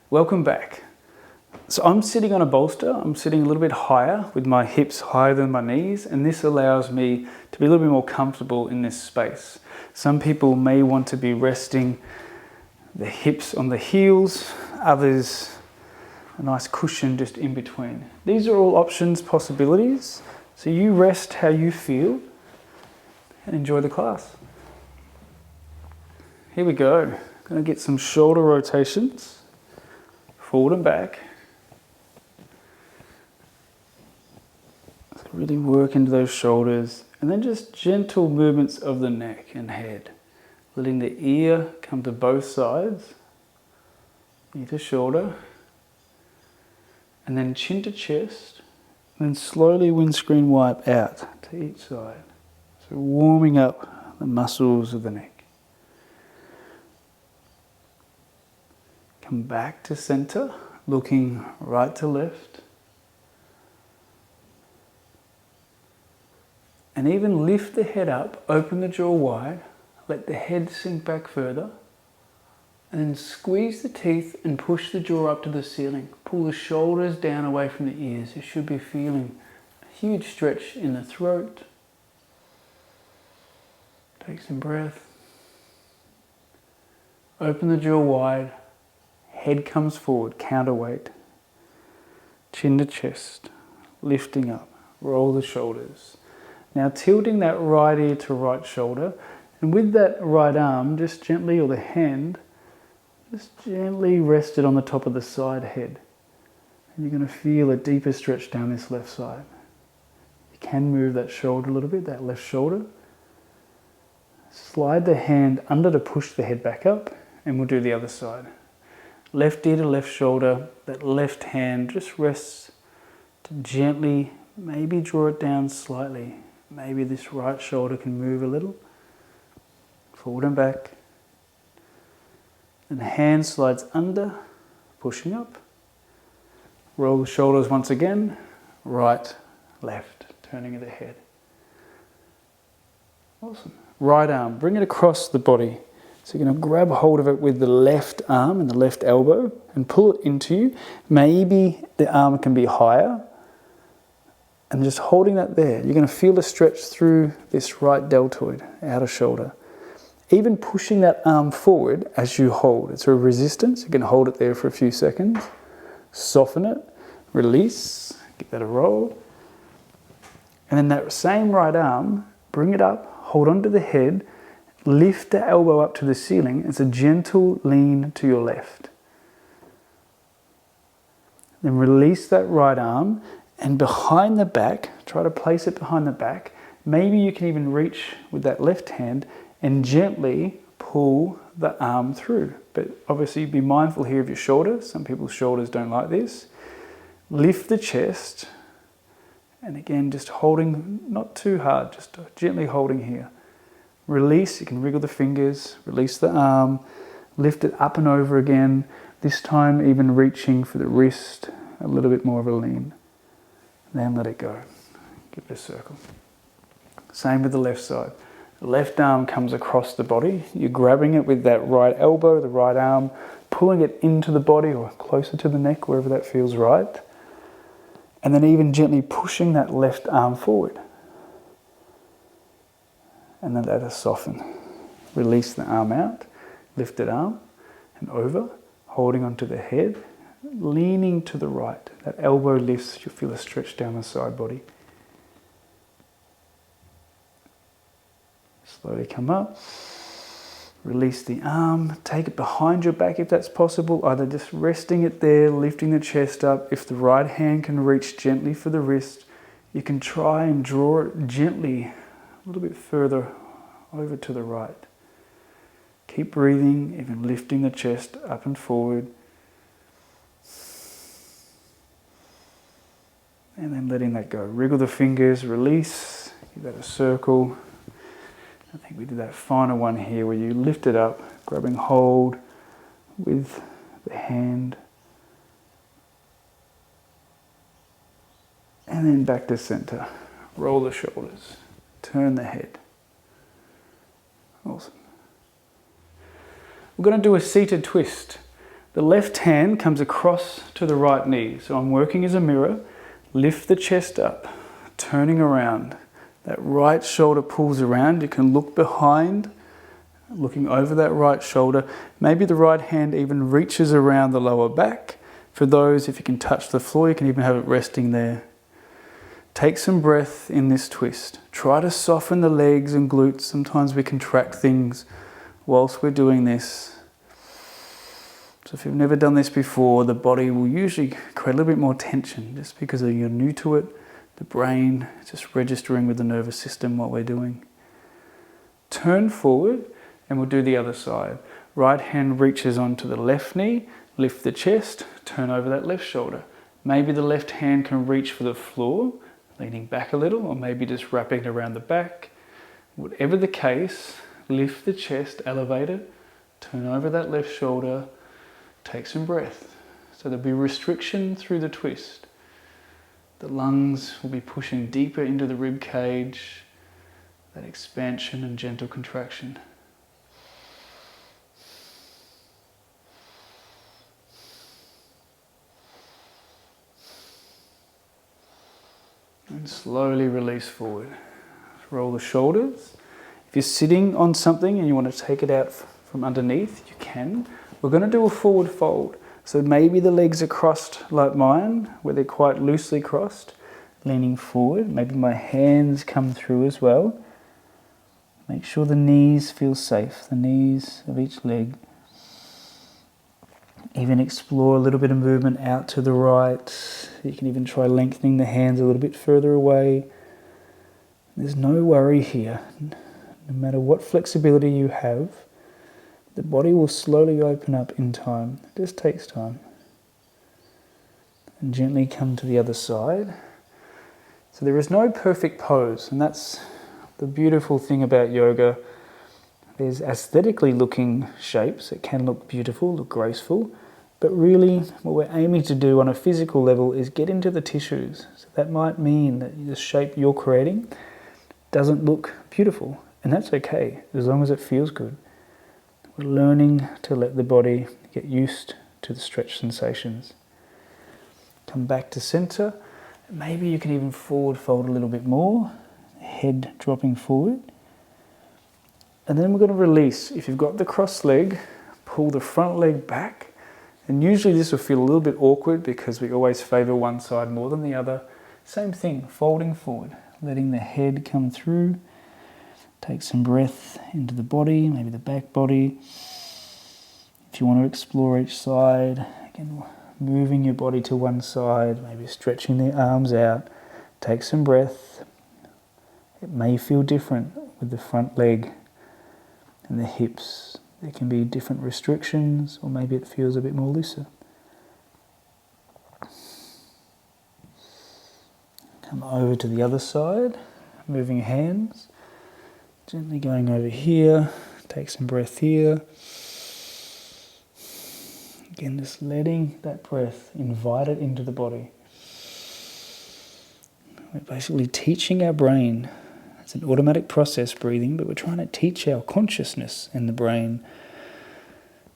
Welcome back. So I'm sitting on a bolster. I'm sitting a little bit higher with my hips higher than my knees, and this allows me to be a little bit more comfortable in this space. Some people may want to be resting the hips on the heels, others a nice cushion just in between. These are all options, possibilities. So you rest how you feel and enjoy the class. Here we go. Gonna get some shoulder rotations, forward and back. So really work into those shoulders, and then just gentle movements of the neck and head. Letting the ear come to both sides, ear to shoulder, and then chin to chest, and then slowly windscreen wipe out to each side. So warming up the muscles of the neck. Come back to center, looking right to left. And even lift the head up, open the jaw wide, let the head sink back further, and then squeeze the teeth and push the jaw up to the ceiling. Pull the shoulders down away from the ears. You should be feeling a huge stretch in the throat. Take some breath. Open the jaw wide. Head comes forward, counterweight. Chin to chest, lifting up. Roll the shoulders. Now tilting that right ear to right shoulder, and with that right arm, just gently, or the hand, just gently rest it on the top of the side head. And you're going to feel a deeper stretch down this left side. You can move that shoulder a little bit, that left shoulder. Slide the hand under to push the head back up, and we'll do the other side. Left ear to left shoulder, that left hand just rests to gently, maybe draw it down slightly. Maybe this right shoulder can move a little. Forward and back. And the hand slides under, pushing up. Roll the shoulders once again. Right, left, turning of the head. Awesome. Right arm, bring it across the body. So you're going to grab hold of it with the left arm and the left elbow and pull it into you. Maybe the arm can be higher. And just holding that there, you're going to feel a stretch through this right deltoid, outer shoulder. Even pushing that arm forward as you hold. It's a resistance. You can hold it there for a few seconds. Soften it, release, give that a roll. And then that same right arm, bring it up, hold onto the head, lift the elbow up to the ceiling. It's a gentle lean to your left. Then release that right arm, and behind the back, try to place it behind the back. Maybe you can even reach with that left hand and gently pull the arm through. But obviously be mindful here of your shoulders. Some people's shoulders don't like this. Lift the chest, and again, just holding, not too hard, just gently holding here. Release, you can wriggle the fingers, release the arm, lift it up and over again, this time even reaching for the wrist, a little bit more of a lean. Then let it go. Give it a circle. Same with the left side. The left arm comes across the body. You're grabbing it with that right elbow, the right arm, pulling it into the body or closer to the neck, wherever that feels right. And then even gently pushing that left arm forward. And then let it soften. Release the arm out, lifted arm and over, holding onto the head, leaning to the right. That elbow lifts, you'll feel a stretch down the side body. Slowly come up, release the arm, take it behind your back if that's possible, either just resting it there, lifting the chest up. If the right hand can reach gently for the wrist, you can try and draw it gently a little bit further over to the right. Keep breathing, even lifting the chest up and forward. And then letting that go. Wriggle the fingers, release, give that a circle. I think we did that final one here where you lift it up, grabbing hold with the hand. And then back to center. Roll the shoulders, turn the head. Awesome. We're going to do a seated twist. The left hand comes across to the right knee. So I'm working as a mirror. Lift the chest up, turning around. That right shoulder pulls around. You can look behind, looking over that right shoulder. Maybe the right hand even reaches around the lower back. For those, if you can touch the floor, you can even have it resting there. Take some breath in this twist. Try to soften the legs and glutes. Sometimes we contract things whilst we're doing this. So if you've never done this before, the body will usually create a little bit more tension just because you're new to it. The brain is just registering with the nervous system what we're doing. Turn forward and we'll do the other side. Right hand reaches onto the left knee, lift the chest, turn over that left shoulder. Maybe the left hand can reach for the floor, leaning back a little, or maybe just wrapping it around the back. Whatever the case, lift the chest, elevate it, turn over that left shoulder, take some breath. So there'll be restriction through the twist. The lungs will be pushing deeper into the rib cage, that expansion and gentle contraction. And slowly release forward. Roll the shoulders. If you're sitting on something and you want to take it out from underneath, you can. We're going to do a forward fold. So maybe the legs are crossed like mine, where they're quite loosely crossed, leaning forward. Maybe my hands come through as well. Make sure the knees feel safe, the knees of each leg. Even explore a little bit of movement out to the right. You can even try lengthening the hands a little bit further away. There's no worry here. No matter what flexibility you have, the body will slowly open up in time. It just takes time. And gently come to the other side. So there is no perfect pose, and that's the beautiful thing about yoga. There's aesthetically looking shapes. It can look beautiful, look graceful, but really what we're aiming to do on a physical level is get into the tissues. So that might mean that the shape you're creating doesn't look beautiful, and that's okay, as long as it feels good. We're learning to let the body get used to the stretch sensations. Come back to center. Maybe you can even forward fold a little bit more, head dropping forward. And then we're going to release. If you've got the cross leg, pull the front leg back. And usually this will feel a little bit awkward because we always favor one side more than the other. Same thing, folding forward, letting the head come through. Take some breath into the body, maybe the back body. If you want to explore each side, again, moving your body to one side, maybe stretching the arms out. Take some breath. It may feel different with the front leg and the hips. There can be different restrictions, or maybe it feels a bit more looser. Come over to the other side, moving hands. Gently going over here, take some breath here. Again, just letting that breath invite it into the body. We're basically teaching our brain. It's an automatic process, breathing, but we're trying to teach our consciousness and the brain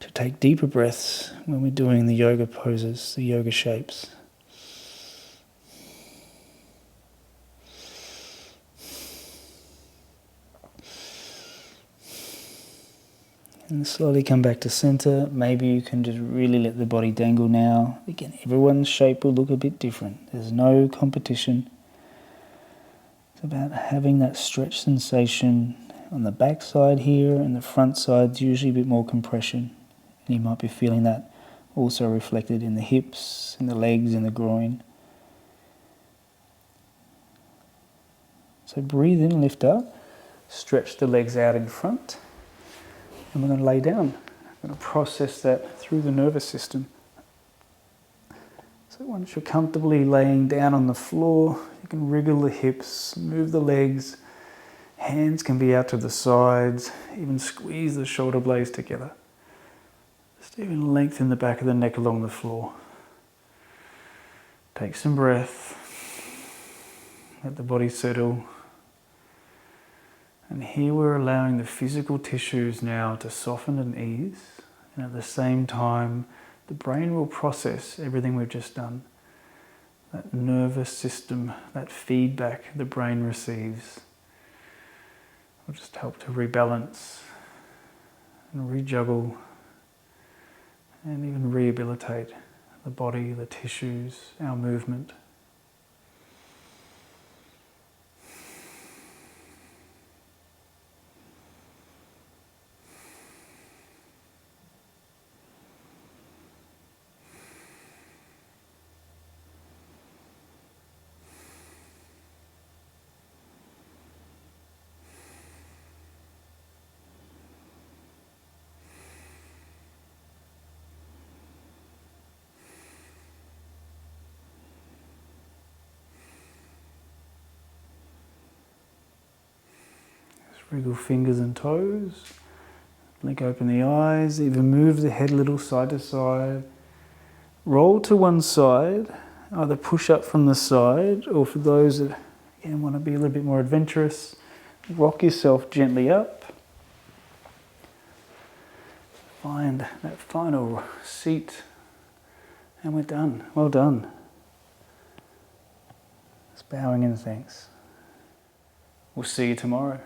to take deeper breaths when we're doing the yoga poses, the yoga shapes. And slowly come back to center. Maybe you can just really let the body dangle now. Again, everyone's shape will look a bit different. There's no competition. It's about having that stretch sensation on the back side here, and the front side's usually a bit more compression. And you might be feeling that also reflected in the hips, in the legs, in the groin. So breathe in, lift up, stretch the legs out in front. And we're going to lay down. We're going to process that through the nervous system. So once you're comfortably laying down on the floor, you can wriggle the hips, move the legs. Hands can be out to the sides, even squeeze the shoulder blades together. Just even lengthen the back of the neck along the floor. Take some breath. Let the body settle. And here we're allowing the physical tissues now to soften and ease. And at the same time, the brain will process everything we've just done. That nervous system, that feedback the brain receives will just help to rebalance and rejuggle and even rehabilitate the body, the tissues, our movement. Wriggle fingers and toes, blink open the eyes, even move the head a little side to side. Roll to one side, either push up from the side, or for those that again want to be a little bit more adventurous, rock yourself gently up. Find that final seat, and we're done. Well done. Just bowing in thanks. We'll see you tomorrow.